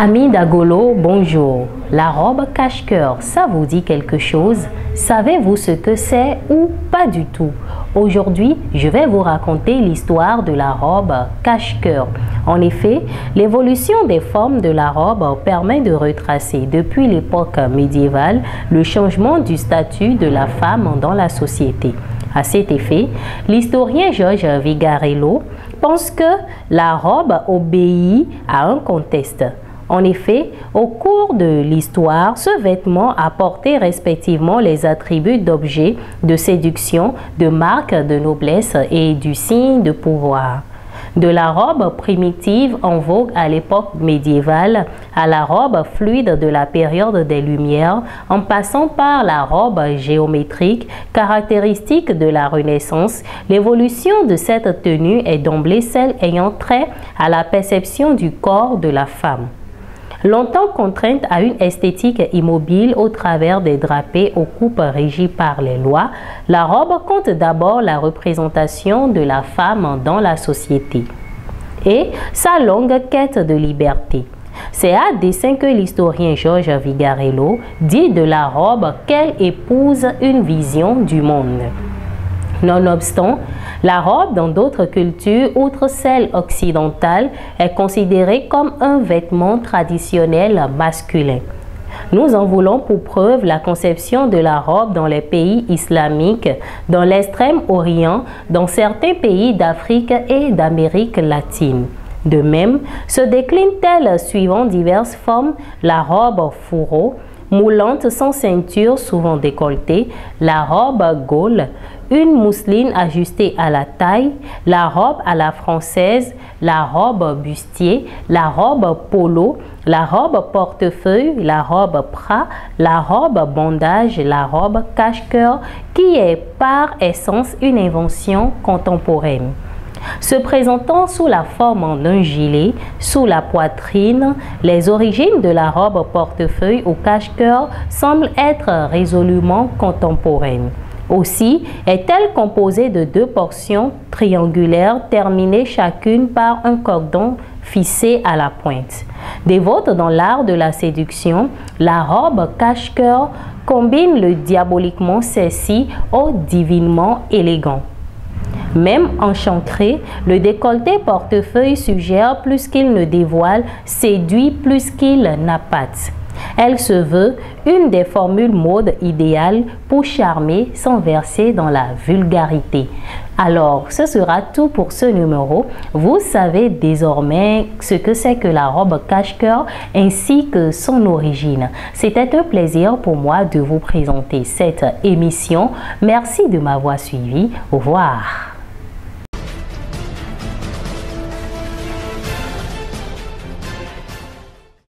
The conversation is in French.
Amis d'Agolo, bonjour. La robe cache-cœur, ça vous dit quelque chose? Savez-vous ce que c'est ou pas du tout? Aujourd'hui, je vais vous raconter l'histoire de la robe cache-cœur. En effet, l'évolution des formes de la robe permet de retracer depuis l'époque médiévale le changement du statut de la femme dans la société. À cet effet, l'historien Georges Vigarello pense que la robe obéit à un contexte. En effet, au cours de l'histoire, ce vêtement a porté respectivement les attributs d'objet de séduction, de marque de noblesse et du signe de pouvoir. De la robe primitive en vogue à l'époque médiévale à la robe fluide de la période des Lumières, en passant par la robe géométrique, caractéristique de la Renaissance, l'évolution de cette tenue est d'emblée celle ayant trait à la perception du corps de la femme. Longtemps contrainte à une esthétique immobile au travers des drapés aux coupes régies par les lois, la robe compte d'abord la représentation de la femme dans la société et sa longue quête de liberté. C'est à dessein que l'historien Georges Vigarello dit de la robe qu'elle épouse une vision du monde. Nonobstant, la robe dans d'autres cultures, outre celle occidentale, est considérée comme un vêtement traditionnel masculin. Nous en voulons pour preuve la conception de la robe dans les pays islamiques, dans l'extrême-orient, dans certains pays d'Afrique et d'Amérique latine. De même, se décline-t-elle suivant diverses formes, la robe fourreau, moulante sans ceinture souvent décolletée, la robe gaule, une mousseline ajustée à la taille, la robe à la française, la robe bustier, la robe polo, la robe portefeuille, la robe prat, la robe bandage, la robe cache-cœur qui est par essence une invention contemporaine. Se présentant sous la forme d'un gilet, sous la poitrine, les origines de la robe portefeuille ou cache-cœur semblent être résolument contemporaines. Aussi est-elle composée de deux portions triangulaires terminées chacune par un cordon ficelé à la pointe. Dévote dans l'art de la séduction, la robe cache-cœur combine le diaboliquement sexy au divinement élégant. Même enchantré, le décolleté portefeuille suggère plus qu'il ne dévoile, séduit plus qu'il n'appâte. Elle se veut une des formules mode idéales pour charmer sans verser dans la vulgarité. Alors, ce sera tout pour ce numéro. Vous savez désormais ce que c'est que la robe cache-cœur ainsi que son origine. C'était un plaisir pour moi de vous présenter cette émission. Merci de m'avoir suivi. Au revoir.